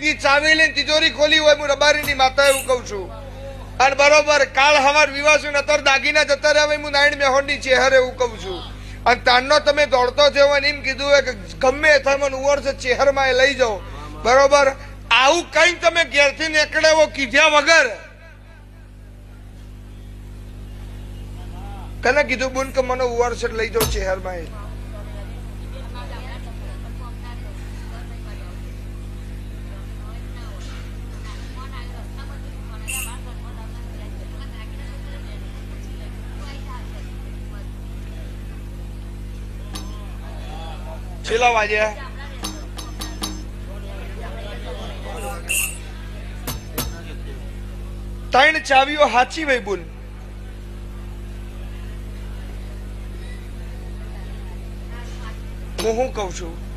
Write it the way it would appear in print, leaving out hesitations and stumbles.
ચાવી લઈને તિજોરી ખોલી હોય હું રબારીની માતા એવું કઉ છું અને બરોબર કાળ હવાર વિવાસુ નતર દાગીના જતા રહ્યા હું નાયણ મેહોણની ચેહર એવું કઉ છું અને તાનનો તમે દોડતો થયો અને એમ કીધું હોય કે ગમે થાય ઉવર છે ચેહરમાં એ લઈ જાઓ બરોબર આવું કઈ તમે ઘેરથી નીકળ્યો કીધ્યા વગર કને કીધું બોન કે મને ઉવર છે લઈ જાઓ ચેહરમાં છેલ્લા વાગ્યા ત્રણ ચાવીઓ હાચી ભાઈ બોલ હું કઉ છું